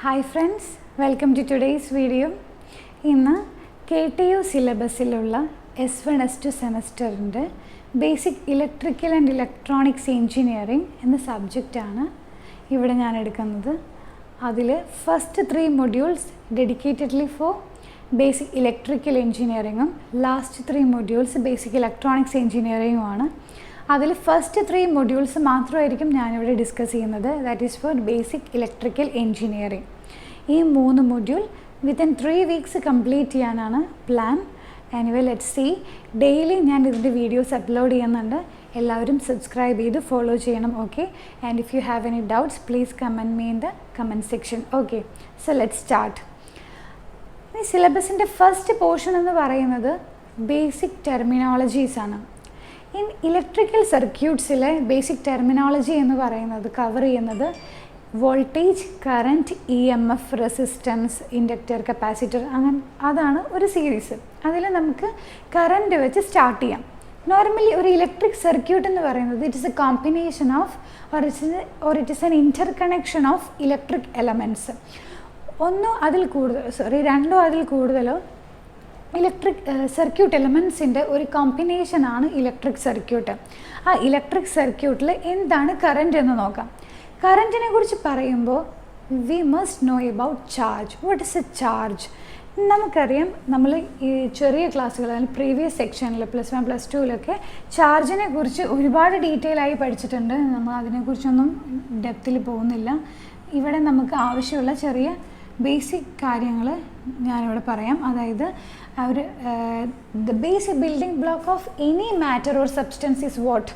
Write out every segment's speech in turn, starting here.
Hi friends, welcome to today's video. ഇന്ന് KTU സിലബസിലുള്ള S1S2 സെമസ്റ്ററിൻ്റെ basic electrical and electronics engineering എന്ന സബ്ജക്റ്റാണ് ഇവിടെ ഞാൻ എടുക്കുന്നത്. അതിൽ first 3 modules dedicatedly for basic electrical എഞ്ചിനീയറിംഗും ലാസ്റ്റ് 3 മൊഡ്യൂൾസ് ബേസിക് ഇലക്ട്രോണിക്സ് എഞ്ചിനീയറിംഗുമാണ്. അതിൽ ഫസ്റ്റ് 3 മൊഡ്യൂൾസ് മാത്രമായിരിക്കും ഞാനിവിടെ ഡിസ്കസ് ചെയ്യുന്നത്. That is for basic electrical engineering. ഈ 3 മൊഡ്യൂൾ വിത്തിൻ 3 വീക്സ് കംപ്ലീറ്റ് ചെയ്യാനാണ് plan. Anyway let's see. Daily ഞാൻ ഇതിൻ്റെ വീഡിയോസ് അപ്ലോഡ് ചെയ്യുന്നുണ്ട്. എല്ലാവരും സബ്സ്ക്രൈബ് ചെയ്ത് ഫോളോ ചെയ്യണം. Okay, and if you have any doubts please comment me in the comment section. Okay, so let's start. ഈ സിലബസിൻ്റെ first portion എന്ന് പറയുന്നത് ബേസിക് ടെർമിനോളജീസ് ആണ്. ഇൻ ഇലക്ട്രിക്കൽ സർക്യൂട്ട്സിലെ ബേസിക് ടെർമിനോളജി എന്ന് പറയുന്നത് കവർ ചെയ്യുന്നത് voltage, current, EMF, resistance, inductor, capacitor, അങ്ങനെ അതാണ് ഒരു സീരീസ്. അതിൽ നമുക്ക് കറൻറ്റ് വെച്ച് സ്റ്റാർട്ട് ചെയ്യാം. നോർമലി ഒരു ഇലക്ട്രിക് സർക്യൂട്ട് എന്ന് പറയുന്നത് it is A combination of or it is an inter connection of electric elements. രണ്ടോ അതിൽ കൂടുതലോ ഇലക്ട്രിക് സർക്യൂട്ട് എലമെൻസിൻ്റെ ഒരു കോമ്പിനേഷനാണ് ഇലക്ട്രിക് സർക്യൂട്ട്. ആ ഇലക്ട്രിക് സർക്യൂട്ടിൽ എന്താണ് കറൻറ്റ് എന്ന് നോക്കാം. കറൻറ്റിനെ കുറിച്ച് പറയുമ്പോൾ we must know about charge. What is A charge? നമുക്കറിയാം, നമ്മൾ ഈ ചെറിയ ക്ലാസ്സുകൾ അല്ലെങ്കിൽ പ്രീവിയസ് സെക്ഷനിൽ +1 +2 ചാർജിനെ കുറിച്ച് ഒരുപാട് ഡീറ്റെയിൽ ആയി പഠിച്ചിട്ടുണ്ട്. നമ്മൾ അതിനെക്കുറിച്ചൊന്നും ഡെപ്തിൽ പോകുന്നില്ല. ഇവിടെ നമുക്ക് ആവശ്യമുള്ള ചെറിയ ബേസിക് കാര്യങ്ങൾ ഞാനിവിടെ പറയാം. അതായത് the basic building block of any matter or substance is what?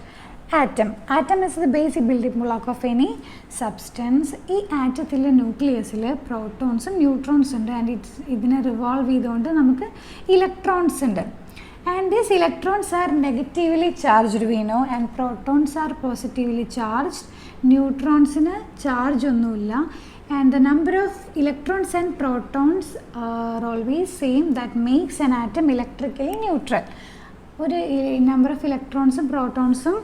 Atom. Atom is the basic building block of any substance. ഈ ആറ്റത്തിലെ ന്യൂക്ലിയസിൽ പ്രോട്ടോൺസും ന്യൂട്രോൺസ് ഉണ്ട്. ആൻഡ് ഇതിനെ റിവോൾവ് ചെയ്തുകൊണ്ട് നമുക്ക് ഇലക്ട്രോൺസ് ഉണ്ട്. And these electrons are negatively charged we know, and protons are positively charged. ന്യൂട്രോൺസിന് ചാർജ് ഒന്നുമില്ല. And the number of electrons and protons are always same. That makes an atom electrically neutral. ഒരു number of ഇലക്ട്രോൺസും പ്രോട്ടോൺസും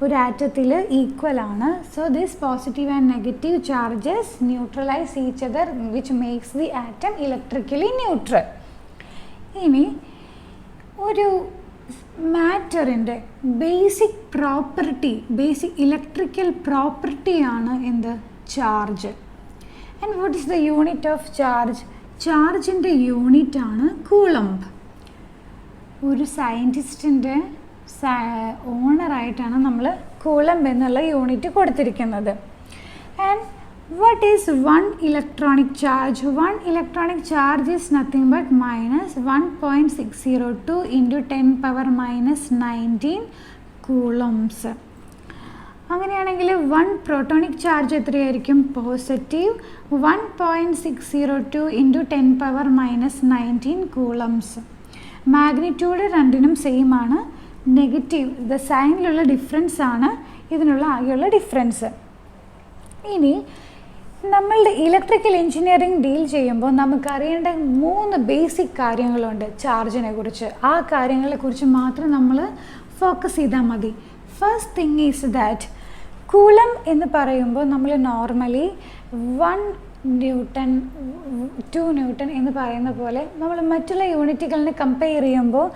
ഒരു ആറ്റത്തിൽ equal ആണ്. So this positive and negative charges neutralize each other which makes the atom electrically neutral. ഇനി ഒരു മാറ്ററിൻ്റെ basic property, basic electrical പ്രോപ്പർട്ടിയാണ് എന്ത്? Charge. And what is the unit of charge? ചാർജിൻ്റെ യൂണിറ്റ് ആണ് കൂളംബ്. ഒരു സയൻറ്റിസ്റ്റിൻ്റെ ഓണറായിട്ടാണ് നമ്മൾ കൂളംബ് എന്നുള്ള യൂണിറ്റ് കൊടുത്തിരിക്കുന്നത്. And what is one electronic charge? One electronic charge is nothing but minus 1.602 into 10⁻⁻19 coulombs. അങ്ങനെയാണെങ്കിൽ 1 പ്രോട്ടോണിക് ചാർജ് എത്രയായിരിക്കും? Positive 1.602 into 10⁻⁻19 coulombs. മാഗ്നിറ്റ്യൂഡ് രണ്ടിനും സെയിം ആണ്. നെഗറ്റീവ് ദ സൈനിലുള്ള ഡിഫറൻസ് ആണ് ഇതിനുള്ള ആകെയുള്ള ഡിഫറൻസ്. ഇനി നമ്മളുടെ ഇലക്ട്രിക്കൽ എഞ്ചിനീയറിംഗ് ഡീൽ ചെയ്യുമ്പോൾ നമുക്കറിയേണ്ട 3 ബേസിക് കാര്യങ്ങളുണ്ട് ചാർജിനെ കുറിച്ച്. ആ കാര്യങ്ങളെക്കുറിച്ച് മാത്രം നമ്മൾ ഫോക്കസ് ചെയ്താൽ മതി. First thing is that coulomb എന്ന് പറയുമ്പോൾ നമ്മൾ നോർമലി 1 ന്യൂട്ടൺ 2 ന്യൂട്ടൺ എന്ന് പറയുന്ന പോലെ നമ്മൾ മറ്റുള്ള യൂണിറ്റുകളിനെ കമ്പയർ ചെയ്യുമ്പോൾ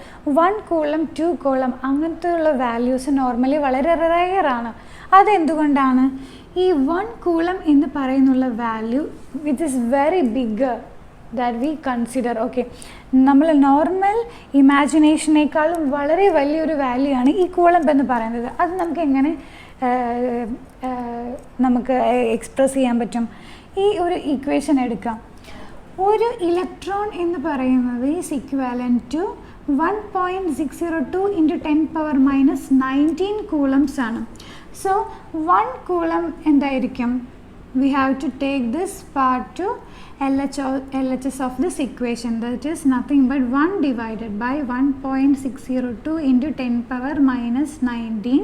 1 കൂളം 2 കൂളം അങ്ങനത്തെ ഉള്ള വാല്യൂസ് നോർമലി വളരെ റെയറാണ്. അതെന്തുകൊണ്ടാണ്? ഈ 1 കൂളം എന്ന് പറയുന്നുള്ള value which is very big that we consider. Okay, നമ്മൾ നോർമൽ ഇമാജിനേഷനേക്കാളും വളരെ വലിയൊരു വാല്യൂ ആണ് ഈ കൂളംബ് എന്ന് പറയുന്നത്. അത് നമുക്ക് എങ്ങനെ നമുക്ക് എക്സ്പ്രസ് ചെയ്യാൻ പറ്റും? ഈ ഒരു ഇക്വേഷൻ എടുക്കാം. ഒരു ഇലക്ട്രോൺ എന്ന് പറയുന്നത് is equivalent to 1.602 into 10⁻⁻19 coulombs ആണ്. സോ 1 കൂളം എന്തായിരിക്കും? We have to take this part to LHS of this equation, that is nothing but 1 divided by 1.602 into 10⁻⁻19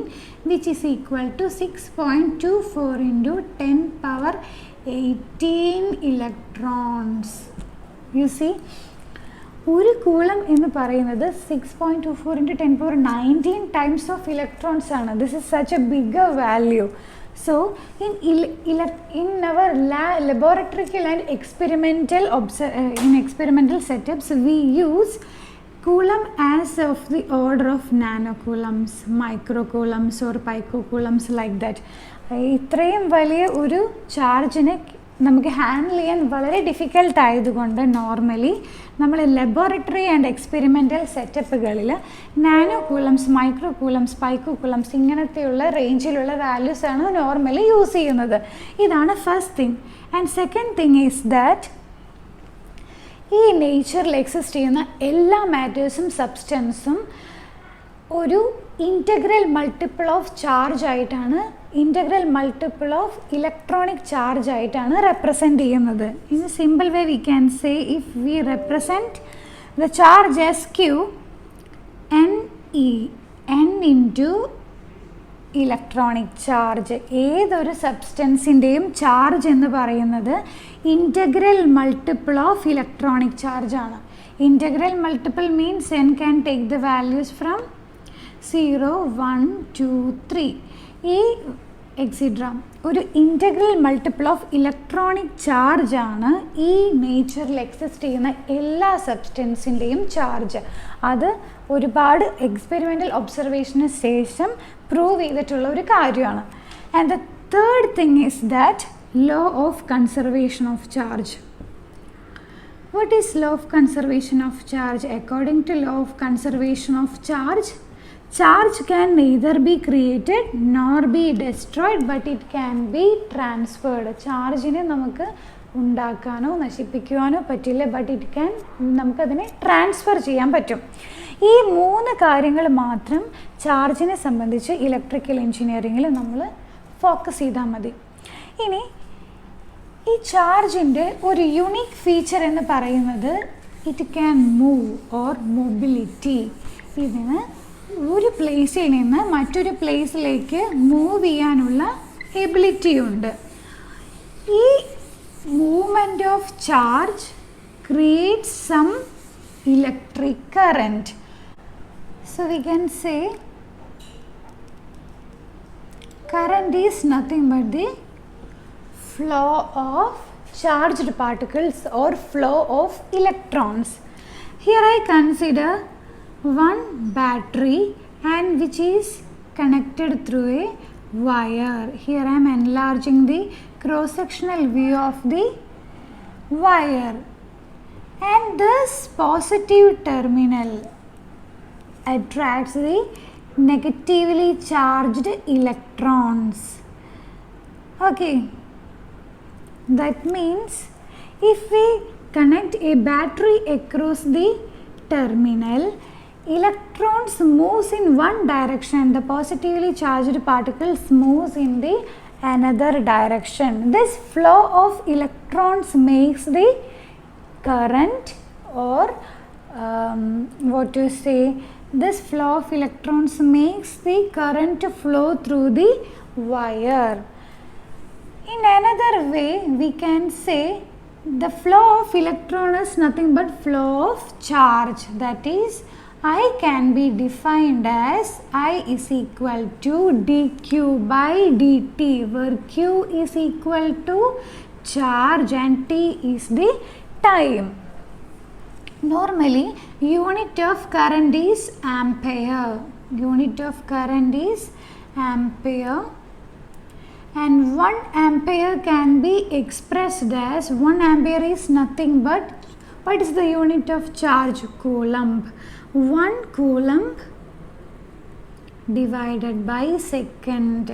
which is equal to 6.24 into 10⁻18 electrons. You see, ഒരു coulomb എന്ന് പറയുന്നത് 6.24 into 10⁻19 times of electrons ആണ്. This is such A bigger value. So in our laboratory and experimental setups, we use coulomb as of the order of nanocoulombs, microcoulombs or picocoulombs, like that. ഇത്രയും വലിയ ഒരു ചാർജിനെ നമുക്ക് handle ചെയ്യാൻ വളരെ difficult ആയതുകൊണ്ട് normally നമ്മൾ ലബോറട്ടറി ആൻഡ് എക്സ്പെരിമെൻ്റൽ സെറ്റപ്പുകളിൽ nano coulombs, micro coulombs, pico coulombs ഇങ്ങനത്തെയുള്ള റേഞ്ചിലുള്ള വാല്യൂസാണ് നോർമലി യൂസ് ചെയ്യുന്നത്. ഇതാണ് first thing. And second thing is that ഈ നേച്ചറിൽ എക്സിസ്റ്റ് ചെയ്യുന്ന എല്ലാ മാറ്റേഴ്സും സബ്സ്റ്റൻസും ഒരു ഇൻ്റഗ്രൽ മൾട്ടിപ്പിൾ ഓഫ് ചാർജ് ആയിട്ടാണ്, integral multiple of electronic charge ആയിട്ടാണ് റെപ്രസെൻറ്റ് ചെയ്യുന്നത്. In a simple way we can say if we represent the charge as Q N E, N into electronic charge. ഏതൊരു സബ്സ്റ്റൻസിൻ്റെയും charge എന്ന് പറയുന്നത് integral multiple of electronic charge ആണ്. Integral multiple means N can take the values from 0, 1, 2, 3 ഈ etcetera. ഒരു integral multiple of electronic charge ആണ് ഈ നേച്ചറിൽ exist ചെയ്യുന്ന എല്ലാ സബ്സ്റ്റൻസിൻ്റെയും ചാർജ്. അത് ഒരുപാട് എക്സ്പെരിമെൻ്റൽ ഒബ്സർവേഷന് ശേഷം പ്രൂവ് ചെയ്തിട്ടുള്ള ഒരു കാര്യമാണ്. And the third thing is that law of conservation of charge. What is law of conservation of charge? According to law of conservation of charge, charge can neither be created nor be destroyed, but it can be transferred. ചാർജിനെ നമുക്ക് ഉണ്ടാക്കാനോ നശിപ്പിക്കുവാനോ പറ്റില്ല, but it can, നമുക്കതിനെ transfer ചെയ്യാൻ പറ്റും. ഈ 3 കാര്യങ്ങൾ മാത്രം ചാർജിനെ സംബന്ധിച്ച് ഇലക്ട്രിക്കൽ എഞ്ചിനീയറിങ്ങിൽ നമ്മൾ ഫോക്കസ് ചെയ്താൽ മതി. ഇനി ഈ ചാർജിൻ്റെ ഒരു യുണീക്ക് ഫീച്ചർ എന്ന് പറയുന്നത് it can move or mobility. ഇതിന് ഒരു പ്ലേസിൽ നിന്ന് മറ്റൊരു പ്ലേസിലേക്ക് മൂവ് ചെയ്യാനുള്ള എബിലിറ്റി ഉണ്ട്. ഈ movement of charge creates some electric current. So we can say current is nothing but the flow of charged particles or flow of electrons. Here I consider one battery and which is connected through a wire. Here I am enlarging the cross-sectional view of the wire, and this positive terminal attracts the negatively charged electrons. Okay, that means if we connect a battery across the terminal, electrons moves in one direction, the positively charged particles moves in the another direction. This flow of electrons makes the current, or what to say, this flow of electrons makes the current flow through the wire. In another way, we can say the flow of electron is nothing but flow of charge. That is, I can be defined as I is equal to dq by dt, where q is equal to charge and t is the time. Normally, unit of current is ampere. Unit of current is ampere. And 1 ampere can be expressed as 1 ampere is nothing but, what is the unit of charge? Coulomb. 1 coulomb divided by second.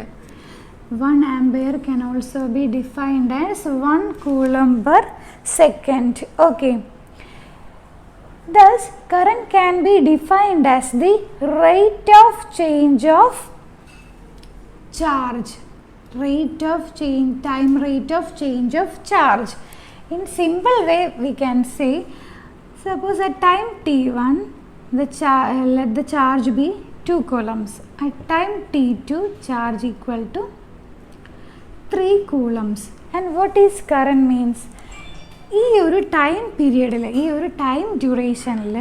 1 ampere can also be defined as 1 coulomb per second. Okay. Thus, current can be defined as the rate of change of charge. Rate of change, time rate of change of charge. In simple way, we can say, suppose at time t1, let the charge be 2 coulombs. At time t2, charge equal to 3 coulombs. And what is current means? ഈ ഒരു time പീരിയഡിൽ, ഈ ഒരു time ഡ്യൂറേഷനിൽ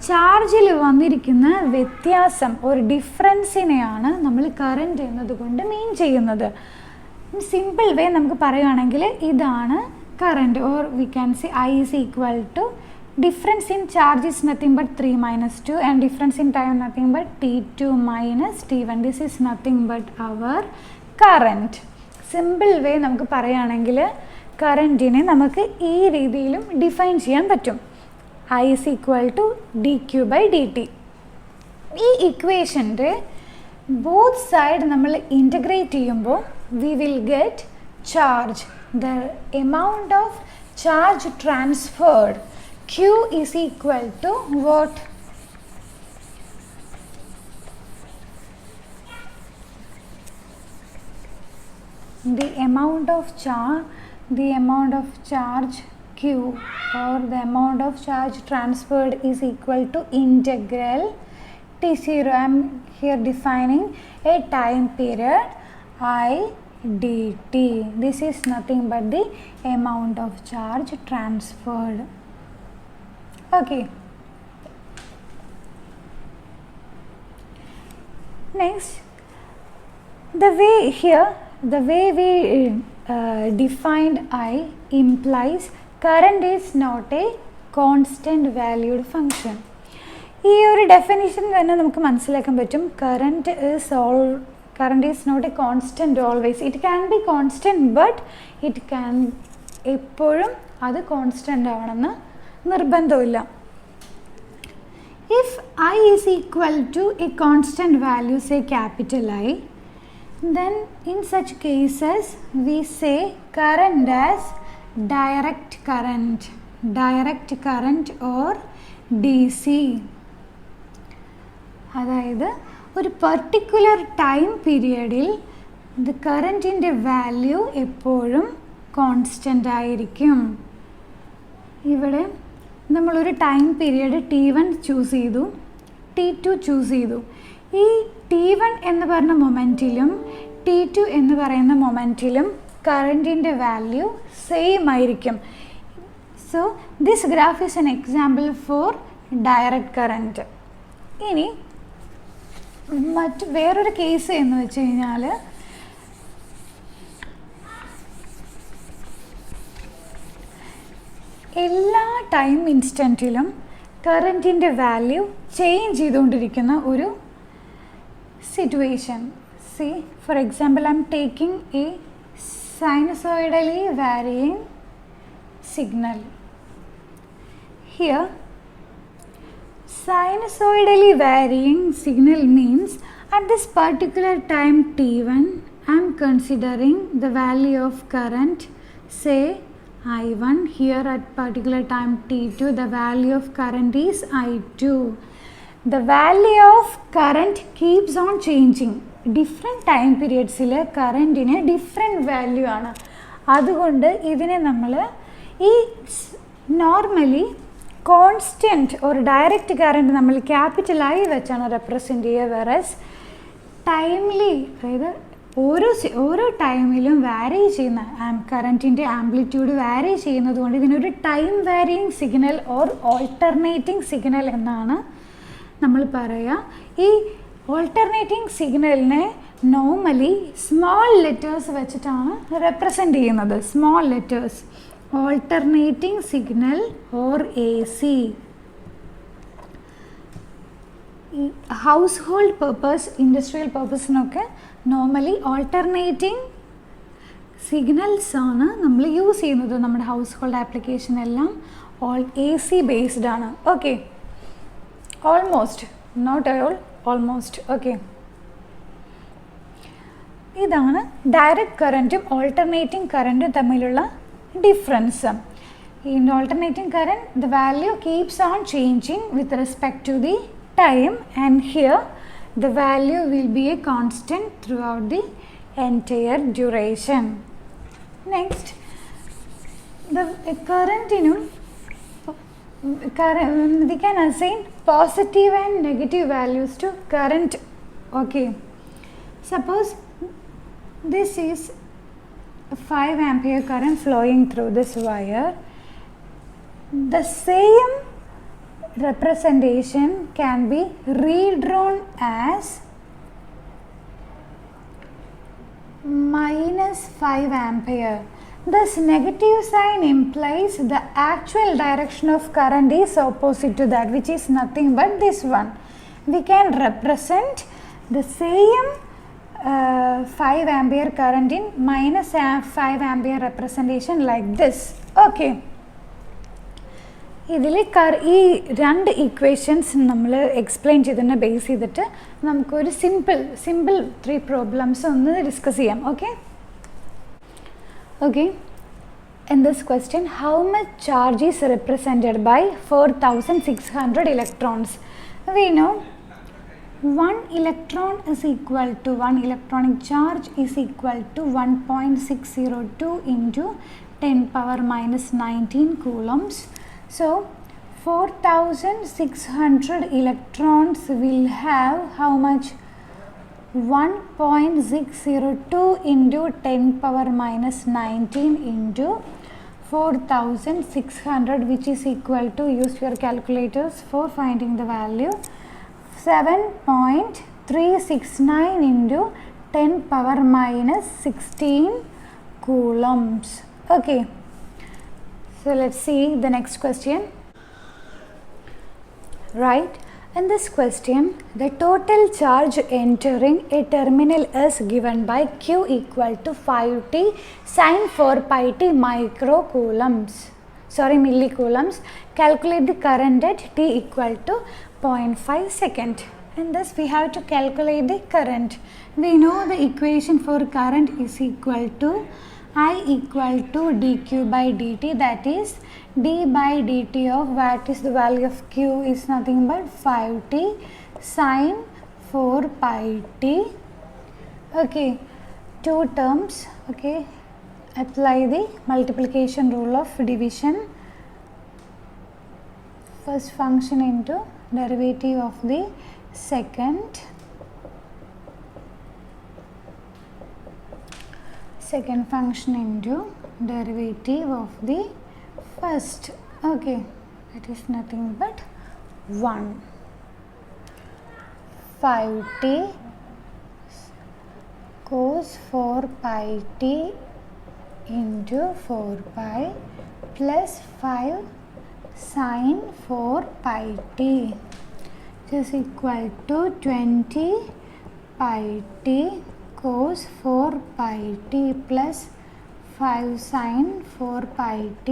ചാർജിൽ വന്നിരിക്കുന്ന വ്യത്യാസം, ഒരു ഡിഫറൻസിനെയാണ് നമ്മൾ current എന്നതുകൊണ്ട് മീൻ ചെയ്യുന്നത്. സിമ്പിൾ വേ നമുക്ക് പറയുകയാണെങ്കിൽ ഇതാണ് current, or we can say I is equal to difference in charge is nothing but 3 minus 2 and difference in time nothing but T2 minus T1. This is nothing but our current. Simple way നമുക്ക് പറയുകയാണെങ്കിൽ കറൻറ്റിനെ നമുക്ക് ഈ രീതിയിലും define ചെയ്യാൻ പറ്റും. I is equal to dq by dt. ഈ ഇക്വേഷൻ്റെ both side നമ്മൾ integrate ചെയ്യുമ്പോൾ we will get charge, the amount of charge transferred. Q is equal to what? The amount of charge Q, or the amount of charge transferred, is equal to integral T0. I am here defining a time period I dt. This is nothing but the amount of charge transferred. Okay. Next, the way we defined I implies current is not a constant valued function. ഈ ഒരു definition തന്നെ നമുക്ക് മനസ്സിലാക്കാൻ പറ്റും. Current is not a constant always. It can be constant, but it can എപ്പോഴും അത് constant ആവണമെന്ന് നിർബന്ധമില്ല. If I is equal to a constant value, say capital I, then in such cases we say current as direct current or DC. അതായത് ഒരു particular time പീരിയഡിൽ ഇത് കറൻറ്റിൻ്റെ value എപ്പോഴും constant ആയിരിക്കും. ഇവിടെ നമ്മളൊരു ടൈം പീരിയഡ് T1 ചൂസ് ചെയ്തു, T2 choose ചെയ്തു. ഈ T1 എന്ന് പറഞ്ഞ മൊമെൻറ്റിലും T2 എന്ന് പറയുന്ന മൊമെൻറ്റിലും കറൻറ്റിൻ്റെ വാല്യൂ സെയിം ആയിരിക്കും. So this graph is an example for direct current. ഇനി വേറൊരു കേസ് എന്ന് വെച്ച് കഴിഞ്ഞാൽ എല്ലാ ടൈം ഇൻസ്റ്റൻറ്റിലും കറൻറ്റിൻ്റെ വാല്യൂ ചേഞ്ച് ചെയ്തുകൊണ്ടിരിക്കുന്ന ഒരു situation. C for example I am taking A sinusoidally varying signal. Here sinusoidally varying signal means at this particular time T1 I am considering the value of current, say I1. Here at particular time T2 the value of current is I2. The value of current keeps on changing. Different time പീരിയഡ്സിൽ കറൻറ്റിന് different value ആണ്. അതുകൊണ്ട് ഇതിനെ നമ്മൾ ഈ normally constant ഒരു direct current നമ്മൾ ക്യാപിറ്റലായി വെച്ചാണ് റെപ്രസെൻ്റ് ചെയ്യുക. വെറസ് ടൈംലി, അതായത് ഓരോ ടൈമിലും വാരി ചെയ്യുന്ന കറൻറ്റിൻ്റെ ആംപ്ലിറ്റ്യൂഡ് വാരി ചെയ്യുന്നത് കൊണ്ട് ഇതിനൊരു time varying signal or alternating signal എന്നാണ് നമ്മൾ പറയുക. ഈ ഓൾട്ടർനേറ്റിംഗ് സിഗ്നലിനെ നോർമലി സ്മോൾ ലെറ്റേഴ്സ് വെച്ചിട്ടാണ് റെപ്രസെൻ്റ് ചെയ്യുന്നത്. Small letters, alternating signal or AC. ഈ ഹൗസ് ഹോൾഡ് പർപ്പസ്, ഇൻഡസ്ട്രിയൽ പർപ്പസിനൊക്കെ നോർമലി ഓൾട്ടർനേറ്റിംഗ് സിഗ്നൽസ് ആണ് നമ്മൾ യൂസ് ചെയ്യുന്നത്. നമ്മുടെ ഹൗസ് ഹോൾഡ് ആപ്ലിക്കേഷൻ എല്ലാം AC ബേസ്ഡ് ആണ്. Okay, almost, not all, almost. Okay, ഇതാണ് ഡയറക്റ്റ് കറൻറ്റും ഓൾട്ടർനേറ്റിംഗ് കറൻറ്റും തമ്മിലുള്ള difference. In alternating current the value keeps on changing with respect to the time, and here the value will be a constant throughout the entire duration. Next, the current we can assign positive and negative values to current. Okay, suppose this is a 5 ampere current flowing through this wire. The same representation can be redrawn as minus 5 ampere. This negative sign implies the actual direction of current is opposite to that, which is nothing but this one. We can represent the same 5 ampere current in minus 5 ampere representation like this. Okay. ഇതിൽ ഈ രണ്ട് equations നമ്മൾ explain ചെയ്തതിനെ base ചെയ്തിട്ട് നമുക്കൊരു simple 3 problems ഒന്ന് discuss ചെയ്യാം. Okay in this question, how much charge is represented by 4600 electrons? We know 1 electron is equal to 1 electronic charge is equal to 1.602 into 10 power minus 19 coulombs. So 4600 electrons will have how much? 1.602 into 10 power minus 19 into 4600, which is equal to, use your calculators for finding the value, 7.369 into 10 power minus 16 coulombs. Okay, so let's see the next question. Right, in this question, the total charge entering a terminal is given by Q equal to 5t sin 4 pi t millicoulombs. Calculate the current at t equal to 0.5 second. In this, we have to calculate the current. We know the equation for current is equal to I equal to dq by dt, that is d by dt of what is the value of Q is nothing but 5t sin 4 pi t. Okay, two terms. Okay, apply the multiplication rule of division. First function into derivative of the second function into derivative of the first. Okay, that is nothing but 1. 5t cos 4 pi t into 4 pi plus 5 sin 4 pi t, which is equal to 20 pi t cos 4 pi t plus 5 sin 4 pi t,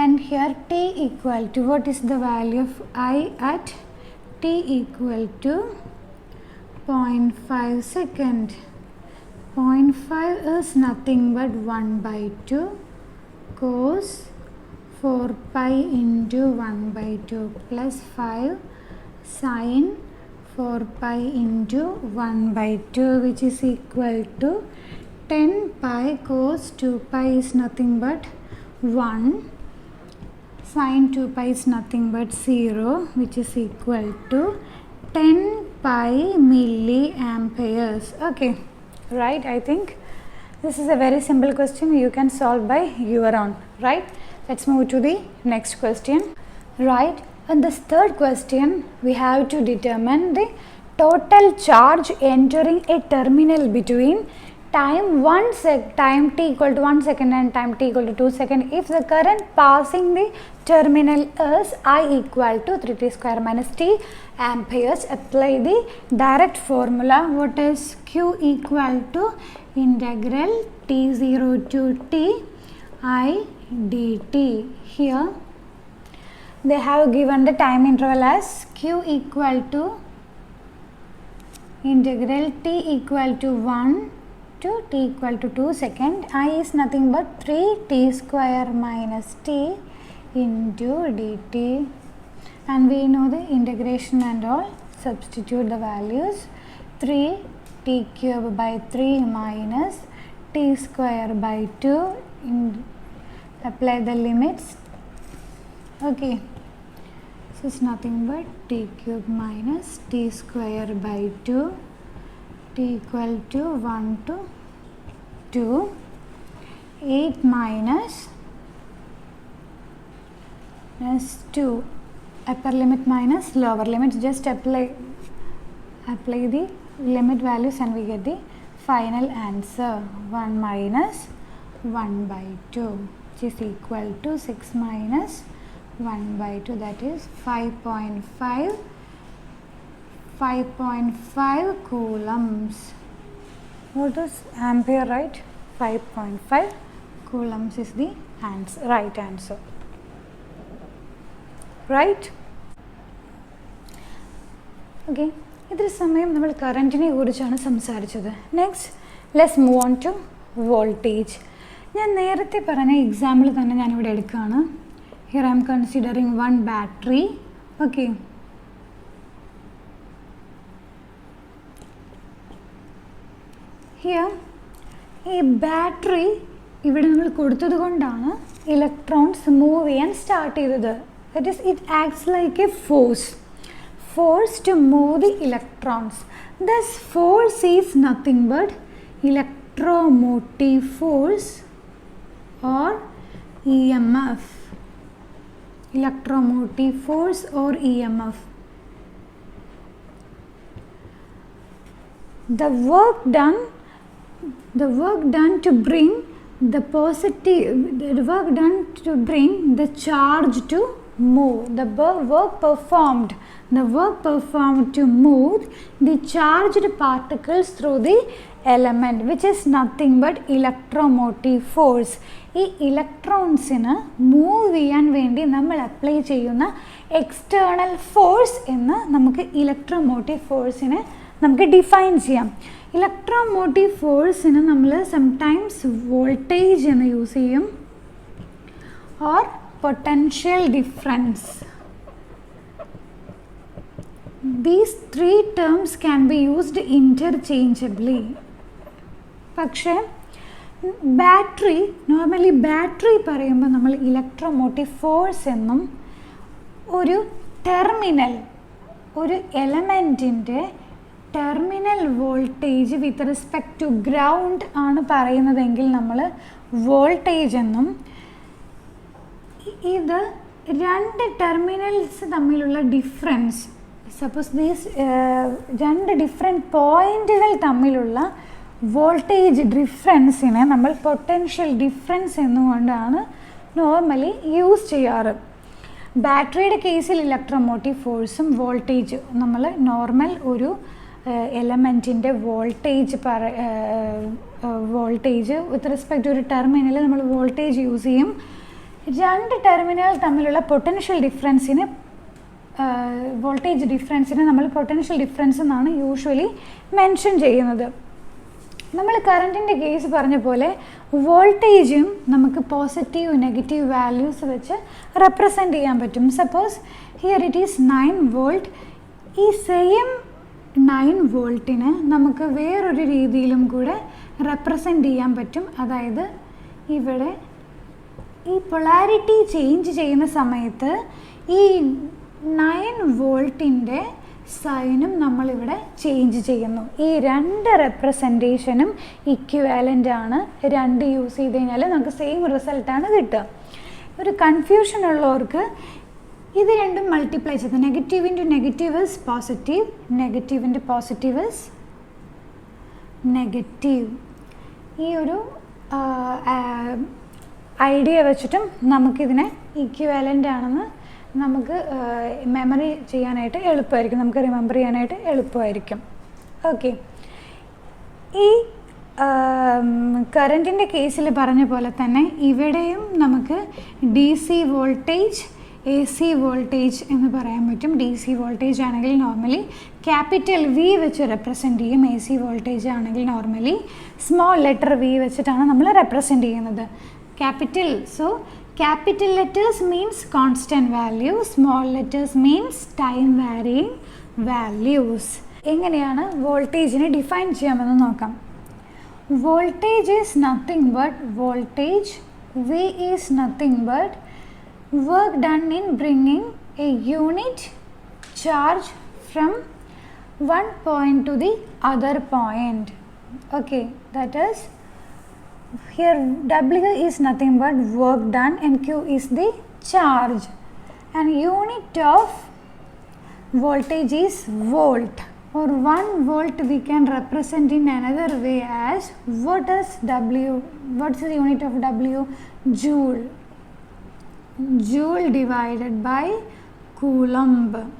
and here t equal to, what is the value of I at t equal to 0.5 second. 0.5 is nothing but 1 by 2 cos 4 pi into 1 by 2 plus 5 sin 4 pi into 1 by 2, which is equal to 10 pi cos 2 pi is nothing but 1, sin 2 pi is nothing but 0, which is equal to 10 pi milliamperes. Okay, right, I think this is a very simple question, you can solve by your own. Right, let's move to the next question. Right, in this third question, we have to determine the total charge entering a terminal between time t equal to 1 second and time t equal to 2 second if the current passing the terminal is I equal to 3t square minus t amperes. Apply the direct formula. What is Q equal to integral t0 to t I dt. Here they have given the time interval as Q equal to integral t equal to 1 to t equal to 2 second. I is nothing but 3t square minus t into dt, and we know the integration and all. Substitute the values. 3t cube by 3 minus t square by 2. Apply the limits. Okay, this is nothing but t cube minus t square by 2, t equal to 1 to 2, 8 minus 2 upper limit minus lower limit, just apply the limit values and we get the final answer. 1 minus 1 by 2 which is equal to 6 minus 1 by 2, that is 5.5 coulombs. What is ampere, right? 5.5 coulombs is the right answer. Right? Okay. ഇത്ര സമയം നമ്മൾ കറൻറ്റിനെ കുറിച്ചാണ് സംസാരിച്ചത്. Next let's move on to voltage. ഞാൻ നേരത്തെ പറഞ്ഞ example തന്നെ ഞാനിവിടെ എടുക്കുകയാണ്. Here I am considering one battery. Okay, here ഈ ബാറ്ററി ഇവിടെ നമ്മൾ കൊടുത്തത് കൊണ്ടാണ് ഇലക്ട്രോൺസ് മൂവ് ചെയ്യാൻ സ്റ്റാർട്ട് ചെയ്തത്. That is it acts like a force to move the electrons. This force is nothing but electromotive force or EMF. Electromotive force or EMF. The work done to bring the charge to move, the work performed to move the charged particles through the element, which is nothing but electromotive force. ഈ ഇലക്ട്രോൺസിന് move ചെയ്യാൻ വേണ്ടി നമ്മൾ apply ചെയ്യുന്ന external force എന്ന് നമുക്ക് electromotive ഫോഴ്സിനെ നമുക്ക് define ചെയ്യാം. ഇലക്ട്രോമോട്ടീവ് ഫോഴ്സിന് നമ്മൾ സംടൈംസ് വോൾട്ടേജ് എന്ന് യൂസ് ചെയ്യും or potential difference. These three terms can be used interchangeably. പക്ഷേ ബാറ്ററി, നോർമലി ബാറ്ററി പറയുമ്പോൾ നമ്മൾ ഇലക്ട്രോമോട്ടീവ് ഫോഴ്സ് എന്നും ഒരു എലമെൻറ്റിൻ്റെ terminal voltage with respect to ground ആണ് പറയുന്നതെങ്കിൽ നമ്മൾ വോൾട്ടേജ് എന്നും, ഇത് രണ്ട് ടെർമിനൽസ് തമ്മിലുള്ള ഡിഫറൻസ്, സപ്പോസ് ദീസ് രണ്ട് ഡിഫറെൻറ്റ് പോയിൻറ്റുകൾ തമ്മിലുള്ള വോൾട്ടേജ് ഡിഫറൻസിനെ നമ്മൾ പൊട്ടൻഷ്യൽ ഡിഫറൻസ് എന്നുകൊണ്ടാണ് നോർമലി യൂസ് ചെയ്യാറ്. ബാറ്ററിയുടെ കേസിൽ ഇലക്ട്രോമോട്ടീവ് ഫോഴ്സും വോൾട്ടേജ് നമ്മൾ നോർമൽ ഒരു എലമെൻറ്റിൻ്റെ വോൾട്ടേജ് വിത്ത് റെസ്പെക്ട് ഒരു ടെർമിനൽ നമ്മൾ വോൾട്ടേജ് യൂസ് ചെയ്യും. രണ്ട് ടെർമിനൽ തമ്മിലുള്ള പൊട്ടൻഷ്യൽ ഡിഫറൻസിന് വോൾട്ടേജ് ഡിഫറൻസിനെ നമ്മൾ പൊട്ടൻഷ്യൽ ഡിഫറൻസ് എന്നാണ് യൂഷ്വലി മെൻഷൻ ചെയ്യുന്നത്. നമ്മൾ കറൻറ്റിൻ്റെ കേസ് പറഞ്ഞ പോലെ വോൾട്ടേജും നമുക്ക് പോസിറ്റീവ് നെഗറ്റീവ് വാല്യൂസ് വെച്ച് റെപ്രസെൻ്റ് ചെയ്യാൻ പറ്റും. Suppose here it is 9 volt. ഈ സെയിം 9 വോൾട്ടിന് നമുക്ക് വേറൊരു രീതിയിലും കൂടെ റെപ്രസെൻ്റ് ചെയ്യാൻ പറ്റും. അതായത് ഇവിടെ ഈ പൊളാരിറ്റി ചേഞ്ച് ചെയ്യുന്ന സമയത്ത് ഈ 9 വോൾട്ടിൻ്റെ സൈനും നമ്മളിവിടെ ചേഞ്ച് ചെയ്യുന്നു. ഈ രണ്ട് റെപ്രസെൻറ്റേഷനും ഇക്വിവാലൻ്റ് ആണ്. രണ്ട് യൂസ് ചെയ്ത് കഴിഞ്ഞാൽ നമുക്ക് സെയിം റിസൾട്ടാണ് കിട്ടുക. ഒരു കൺഫ്യൂഷൻ ഉള്ളവർക്ക് ഇത് രണ്ടും മൾട്ടിപ്ലൈ ചെയ്ത് negative into negative is positive, negative into positive is negative. ഈ ഒരു ഐഡിയ വെച്ചിട്ടും നമുക്കിതിനെ ഇക്വിവാലൻ്റ് ആണെന്ന് നമുക്ക് മെമ്മറി ചെയ്യാനായിട്ട് എളുപ്പമായിരിക്കും, നമുക്ക് റിമെമ്പർ ചെയ്യാനായിട്ട് എളുപ്പമായിരിക്കും. ഓക്കെ, ഈ കറൻറ്റിൻ്റെ കേസിൽ പറഞ്ഞ പോലെ തന്നെ ഇവിടെയും നമുക്ക് D C voltage, A C voltage എന്ന് പറയാൻ പറ്റും. ഡി സി വോൾട്ടേജ് ആണെങ്കിൽ നോർമലി ക്യാപിറ്റൽ വി വെച്ച് റെപ്രസെൻ്റ് ചെയ്യും. എ സി വോൾട്ടേജ് ആണെങ്കിൽ നോർമലി സ്മോൾ ലെറ്റർ വി വെച്ചിട്ടാണ് നമ്മൾ റെപ്രസെൻ്റ് ചെയ്യുന്നത്. Capital, so capital letters means constant value, small letters means time varying values. എങ്ങനെയാണ് വോൾട്ടേജിനെ ഡിഫൈൻ ചെയ്യാമെന്ന് നോക്കാം. Voltage is nothing but voltage, V is nothing but work done in bringing a unit charge from one point to the other point. Okay, that is, here W is nothing but work done and Q is the charge. and unit of voltage is volt, or 1 volt we can represent in another way as what is W? What's the unit of W? Joule. Joule divided by Coulomb,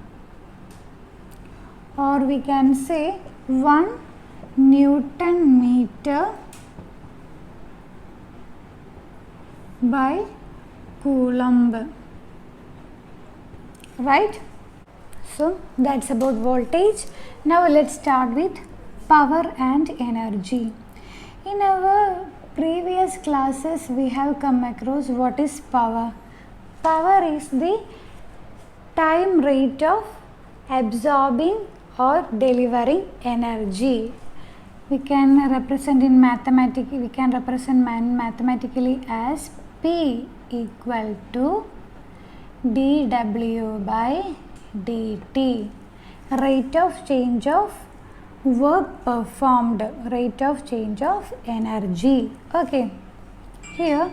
or we can say 1 Newton meter by Coulomb, right? So that's about voltage. Now let's start with power and energy. In our previous classes we have come across what is power. Power is the time rate of absorbing or delivering energy. We can represent mathematically as P equal to dW by dt, rate of change of work performed, rate of change of energy. Okay, here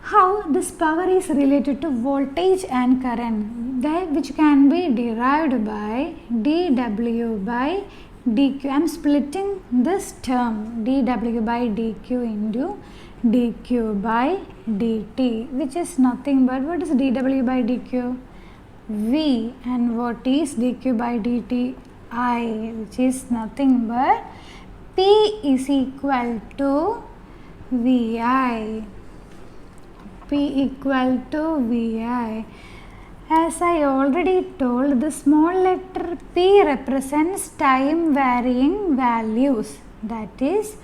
how this power is related to voltage and current, that which can be derived by dW by dq. I am splitting this term dW by dq into dq by dt, which is nothing but what is dW by dq? V. And what is dq by dt? I, which is nothing but P is equal to VI. P equal to VI. As I already told, the small letter P represents time varying values. That is,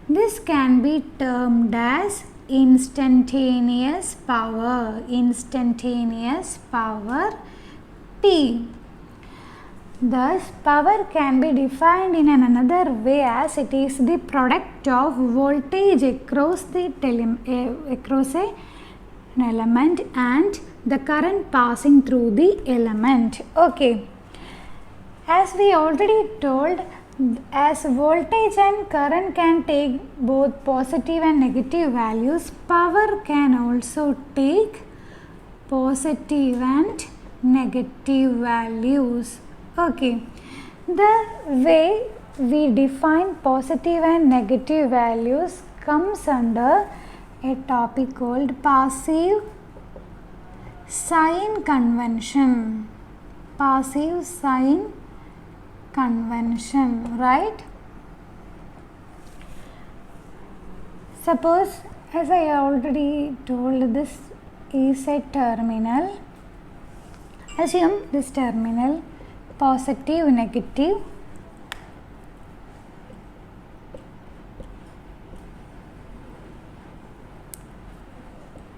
this can be termed as instantaneous power. Instantaneous power P. Thus, power can be defined in another way as it is the product of voltage across an element and the current passing through the element. Okay. As we already told, as voltage and current can take both positive and negative values, power can also take positive and negative values. Okay, the way we define positive and negative values comes under a topic called passive sign convention. Passive sign convention, right? Suppose, as I already told, this is a terminal. Assume this terminal positive, negative,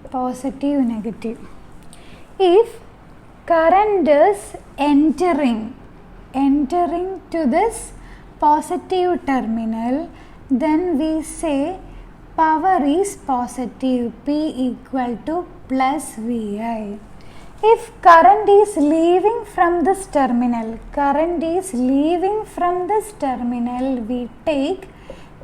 positive, negative. If current is entering to this positive terminal, then we say power is positive, P equal to plus VI. If current is leaving from this terminal, we take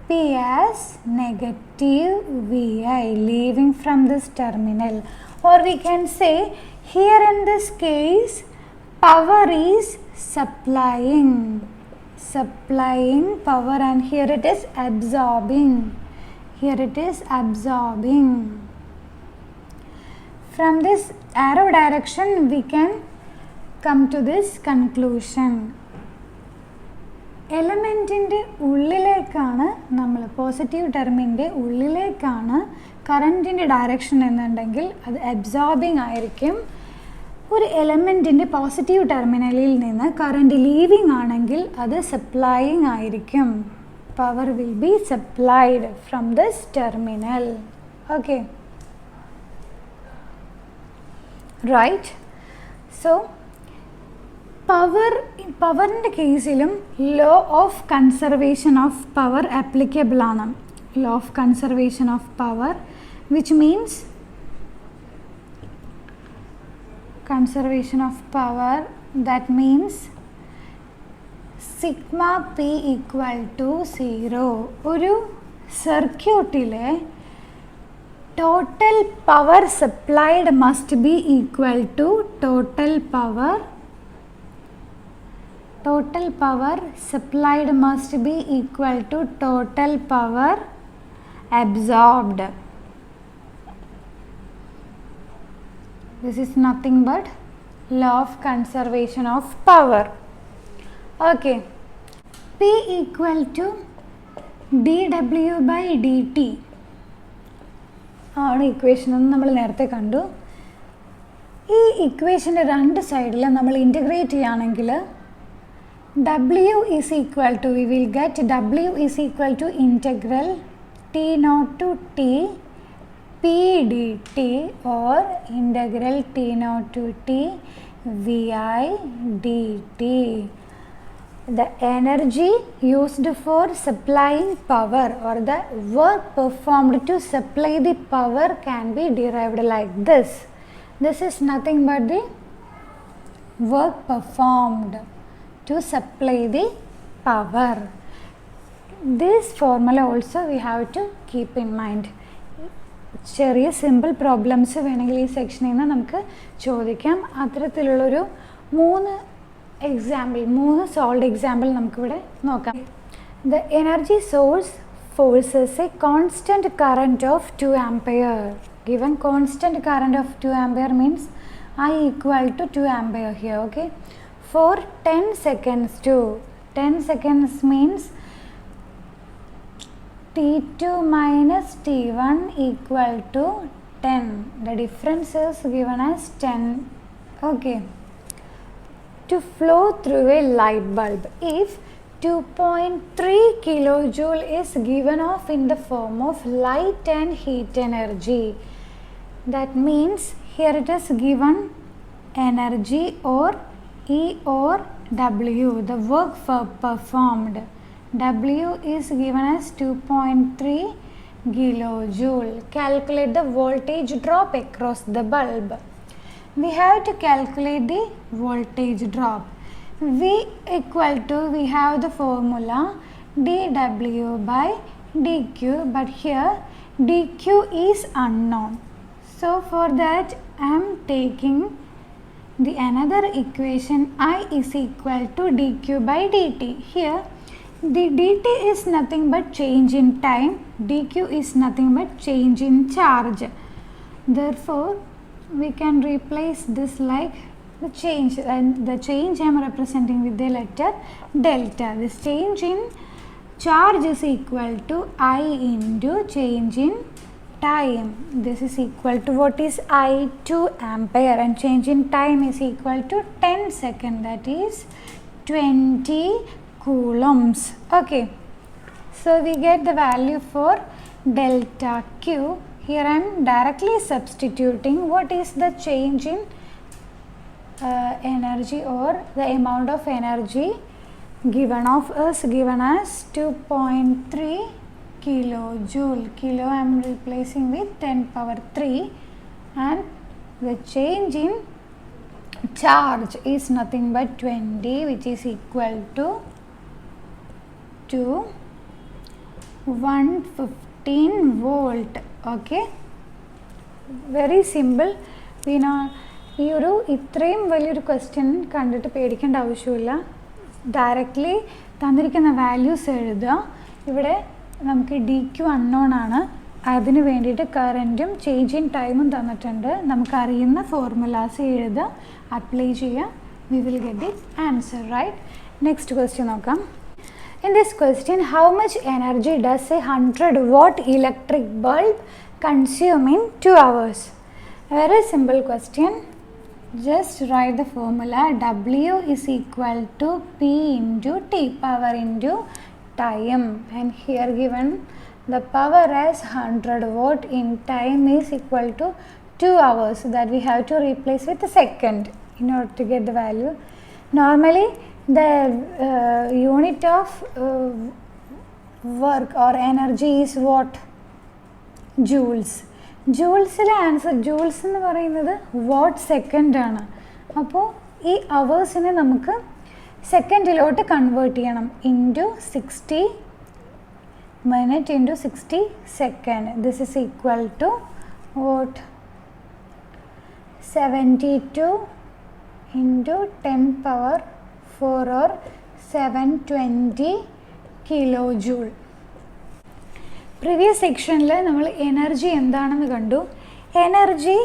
P as negative VI, leaving from this terminal. Or we can say, here in this case, power is supplying power, and here it is absorbing. From this arrow direction, we can come to this conclusion. എലമെൻറ്റിൻ്റെ ഉള്ളിലേക്കാണ് നമ്മൾ positive ടെർമിൻ്റെ ഉള്ളിലേക്കാണ് കറൻറ്റിൻ്റെ direction എന്നുണ്ടെങ്കിൽ അത് absorbing ആയിരിക്കും. ഒരു എലമെൻറ്റിൻ്റെ positive ടെർമിനലിൽ നിന്ന് current living ആണെങ്കിൽ അത് supplying ആയിരിക്കും. Power will be supplied from this terminal. Okay, right. So പവറിൻ്റെ കേസിലും law of conservation of power applicable ആണ്. Law of conservation of power, which means conservation of power, that means sigma p equal to 0. ഒരു സർക്യൂട്ടിലെ total power supplied must be equal to total power supplied must be equal to total power absorbed. This is nothing but law of conservation of power. Okay, P equal to dW by dt ആണ് equation എന്ന് നമ്മൾ നേരത്തെ കണ്ടു. ഈ ഇക്വേഷൻ്റെ രണ്ട് സൈഡിൽ നമ്മൾ integrate ചെയ്യുകയാണെങ്കിൽ W is equal to, we will get W is equal to integral T0 to T P dt or integral T0 to T VI dt. The energy used for supplying power or the work performed to supply the power can be derived like this. This is nothing but the work performed to supply the power. This formula also we have to keep in mind. ചെറിയ simple problems വേണമെങ്കിൽ ഈ സെക്ഷനിൽ നിന്ന് നമുക്ക് ചോദിക്കാം. അത്തരത്തിലുള്ളൊരു മൂന്ന് sold example നമുക്കിവിടെ നോക്കാം. The energy source forces a constant current of 2 ampere. Given constant current of 2 ampere means I equal to 2 ampere here, okay, for 10 seconds to 10 seconds means T2 minus T1 equal to 10. The difference is given as 10. Okay, to flow through a light bulb if 2.3 kilojoule is given off in the form of light and heat energy. That means here it is given energy or E or W, the work performed. W is given as 2.3 kilojoule. Calculate the voltage drop across the bulb. We have to calculate the voltage drop. V equal to, we have the formula dW by dQ, but here dQ is unknown. So for that I am taking the another equation I is equal to dQ by dt. Here the dt is nothing but change in time, dq is nothing but change in charge. Therefore we can replace this like the change, and the change I am representing with the letter delta. This change in charge is equal to I into change in time. This is equal to what is I, 2 ampere, and change in time is equal to 10 seconds, that is 20 coulombs. Okay, so we get the value for delta Q. Here I am directly substituting what is the change in energy or the amount of energy given of us, given as 2.3 kilojoule. Kilo I am replacing with 10 power 3, and the change in charge is nothing but 20, which is equal to 115 volt. Okay, very simple. We know ഈ ഒരു ഇത്രയും വലിയൊരു question കണ്ടിട്ട് പേടിക്കേണ്ട ആവശ്യമില്ല. Directly തന്നിരിക്കുന്ന values എഴുതുക. ഇവിടെ നമുക്ക് ഡി ക്യു അൺനോൺ ആണ്, അതിന് വേണ്ടിയിട്ട് കറൻറ്റും ചേഞ്ച് ഇൻ ടൈമും തന്നിട്ടുണ്ട്. നമുക്കറിയുന്ന ഫോർമുലാസ് എഴുതുക, അപ്ലൈ ചെയ്യുക. We will get the answer, right? Next question നോക്കാം. In this question, how much energy does a 100 watt electric bulb consume in 2 hours? A very simple question. Just write the formula. W is equal to P into T, power into time, and here given the power as 100 watt in time is equal to 2 hours, that we have to replace with a second in order to get the value. Normally the unit of work or energy is what? Joules. ജൂൾസിലെ answer, joules എന്ന് പറയുന്നത് watt second ആണ്. അപ്പോൾ ഈ അവേഴ്സിനെ നമുക്ക് സെക്കൻഡിലോട്ട് convert ചെയ്യണം. Into 60 minute into 60 second. This is equal to watt 72 into 10 power 4 or 720 kilojoule. Previous സെക്ഷനിൽ നമ്മൾ എനർജി എന്താണെന്ന് കണ്ടു. എനർജി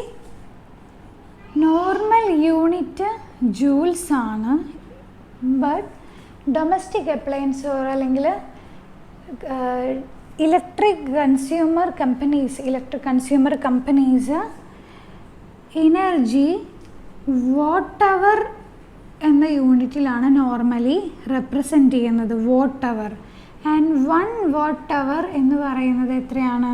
നോർമൽ യൂണിറ്റ് ജൂൾസ് ആണ്. ബട്ട് ഡൊമസ്റ്റിക് അപ്ലയൻസ് അല്ലെങ്കിൽ electric consumer companies energy watt hour എന്ന യൂണിറ്റിലാണ് നോർമലി റെപ്രസെൻ്റ് ചെയ്യുന്നത്. Watt hour. And 1 watt hour എന്ന് പറയുന്നത് എത്രയാണ്?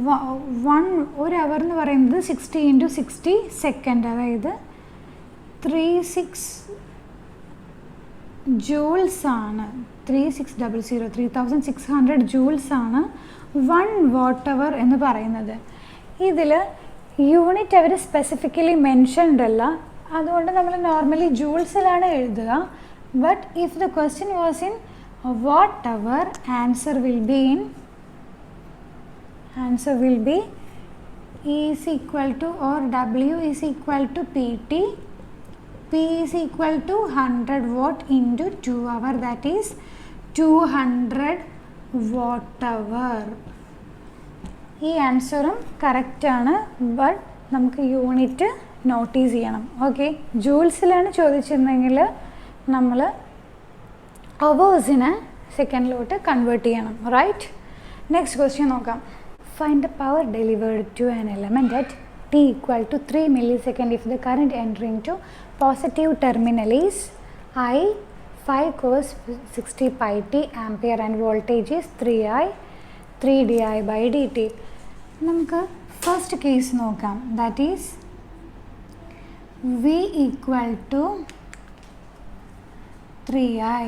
1 അവർ എന്ന് പറയുന്നത് 60 × 60 സെക്കൻഡ്, അതായത് 36 ജൂൾസ് ആണ്. 3600 ജൂൾസ് ആണ് 1 വാട്ട് അവർ എന്ന് പറയുന്നത്. ഇതിൽ യൂണിറ്റ് അവർ സ്പെസിഫിക്കലി മെൻഷൻഡ് അല്ല, അതുകൊണ്ട് നമ്മൾ നോർമലി ജൂൾസിലാണ് എഴുതുക. But if the question was in watt hour, answer will be E is equal to or W is equal to PT. P is equal to 100 watt into 2 hour, that is 200 watt hour. ഈ ആൻസറും കറക്റ്റാണ്. But നമുക്ക് unit notice ചെയ്യണം. Okay, ജൂൾസിലാണ് ചോദിച്ചിരുന്നെങ്കിൽ നമ്മൾ അവേഴ്സിനെ സെക്കൻഡിലോട്ട് convert ചെയ്യണം. റൈറ്റ്. നെക്സ്റ്റ് ക്വസ്റ്റ്യൻ നോക്കാം. Find the power delivered to an element at T equal to 3 millisecond if the current entering to positive terminal is I 5 cos 60 pi t ampere and voltage is 3 di by dt. നമുക്ക് first case നോക്കാം. That is V equal to 3i.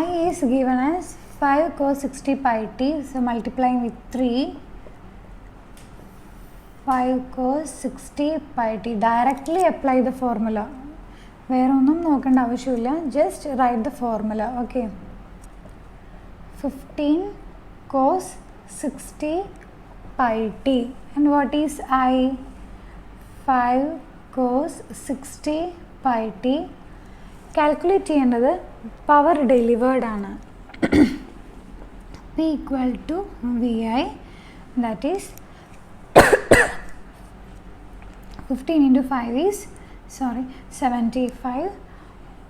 I is given as 5 cos 60 pi t, so multiplying with 3, 5 cos 60 pi t. Directly apply the formula. വേറെ ഒന്നും നോക്കേണ്ട ആവശ്യമില്ല, just write the formula. Okay, 15 cos 60 pi t and what is I? 5 cos 60 pi t. Calculate ചെയ്യേണ്ടത് power delivered ആണ്. P equal to VI, that is 15 into 5 is 75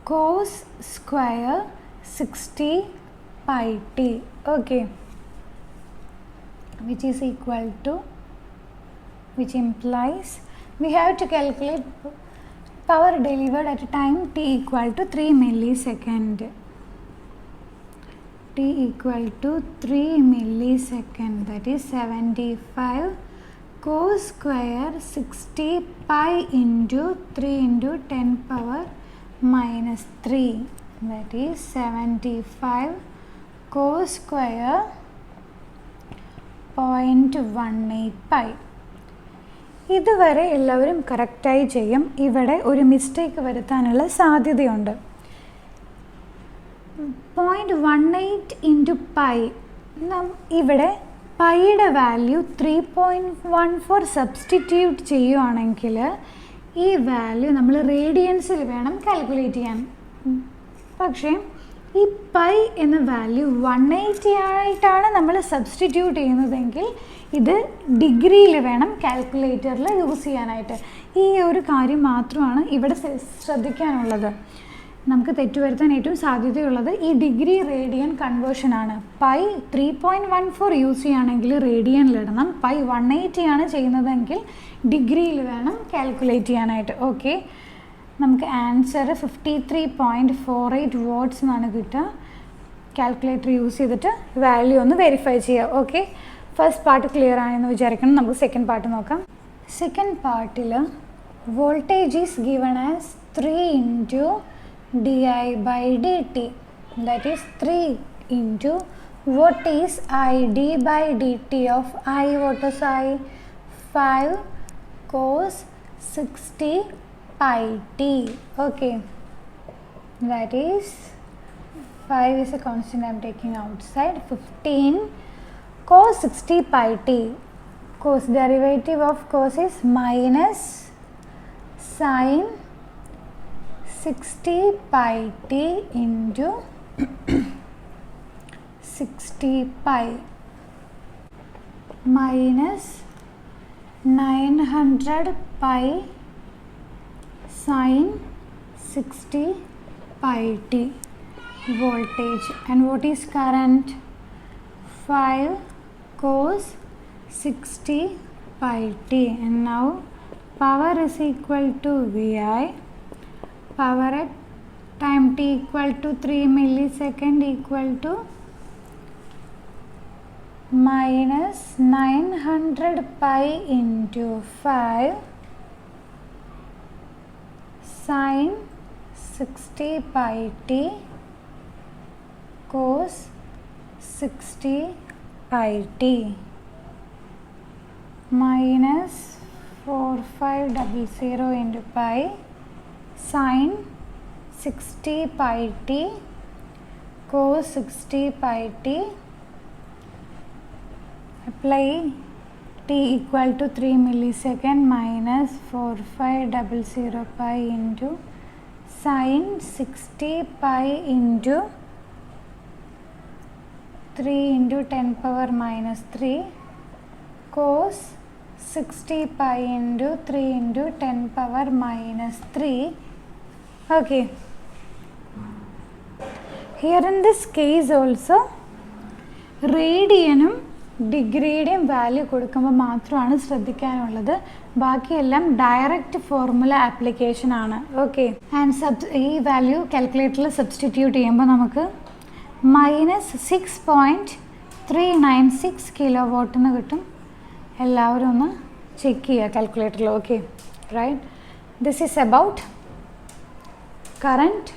cos square 60 pi t. Okay, which is equal to, which implies we have to calculate power delivered at a time t equal to 3 millisecond. T equal to 3 millisecond, that is 75 cos square 60 pi into 3 into 10 power minus 3, that is 75 cos square 0.18 pi. ഇതുവരെ എല്ലാവരും കറക്റ്റായി ചെയ്യും. ഇവിടെ ഒരു mistake വരുത്താനുള്ള സാധ്യതയുണ്ട്. 0.18 into pi, ഇവിടെ പൈയുടെ value 3.14 substitute ചെയ്യുകയാണെങ്കിൽ ഈ വാല്യൂ നമ്മൾ റേഡിയൻസിൽ വേണം കാൽക്കുലേറ്റ് ചെയ്യാൻ. പക്ഷേ ഈ പൈ എന്ന വാല്യൂ 180 ആയിട്ടാണ് നമ്മൾ സബ്സ്റ്റിറ്റ്യൂട്ട് ചെയ്യുന്നതെങ്കിൽ ഇത് ഡിഗ്രിയിൽ വേണം കാൽക്കുലേറ്ററിൽ യൂസ് ചെയ്യാനായിട്ട്. ഈ ഒരു കാര്യം മാത്രമാണ് ഇവിടെ ശ്രദ്ധിക്കാനുള്ളത്. നമുക്ക് തെറ്റുവരുത്താൻ ഏറ്റവും സാധ്യതയുള്ളത് ഈ ഡിഗ്രി റേഡിയൻ കൺവേർഷനാണ്. പൈ 3.14 യൂസ് ചെയ്യുകയാണെങ്കിൽ റേഡിയനിലിടണം. പൈ 180 ആണ് ചെയ്യുന്നതെങ്കിൽ ഡിഗ്രിയിൽ വേണം കാൽക്കുലേറ്റ് ചെയ്യാനായിട്ട്. ഓക്കെ, നമുക്ക് ആൻസർ 53.48 വാട്ട്സ് എന്നാണ് കിട്ടുക. കാൽക്കുലേറ്റർ യൂസ് ചെയ്തിട്ട് വാല്യൂ ഒന്ന് വെരിഫൈ ചെയ്യുക. ഓക്കെ, ഫസ്റ്റ് പാർട്ട് ക്ലിയർ ആണെന്ന് വിചാരിക്കണം. നമുക്ക് സെക്കൻഡ് പാർട്ട് നോക്കാം. സെക്കൻഡ് പാർട്ടിൽ voltage is given as 3 into di by dt, that is 3 into what is I d by dt of I. What is I? 5 cos 60 pi t. Okay, that is 5 is a constant I am taking outside. 15 cos 60 pi t. cos, derivative of cos is minus sin 60 pi t into 60 pi minus 900 pi sin 60 pi t voltage. And what is current? 5 cos 60 pi t. And now power is equal to VI, power at time t equal to 3 millisecond equal to minus 900 pi into 5 sin 60 pi t cos 60 pi t minus 4500 into pi sin 60 pi t cos 60 pi t. Apply t equal to 3 millisecond minus 4500 pi into sin 60 pi into 3 into 10 power minus 3 cos 60 pi into 3 into 10 power minus 3. Okay, here in this case also റേഡിയനും ഡിഗ്രിയുടെയും value കൊടുക്കുമ്പോൾ മാത്രമാണ് ശ്രദ്ധിക്കാനുള്ളത്. ബാക്കിയെല്ലാം direct formula application ആണ്. Okay, and ഈ value കാൽക്കുലേറ്ററിൽ substitute ചെയ്യുമ്പോൾ നമുക്ക് -6.396 കിലോ വാട്ടെന്ന് കിട്ടും. എല്ലാവരും ഒന്ന് ചെക്ക് ചെയ്യുക കാൽക്കുലേറ്ററിൽ. Okay, right. This is about current,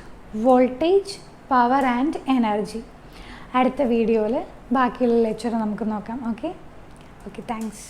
voltage, power and energy. അടുത്ത വീഡിയോയിൽ ബാക്കിയുള്ള ലെക്ചർ നമുക്ക് നോക്കാം. Okay, thanks.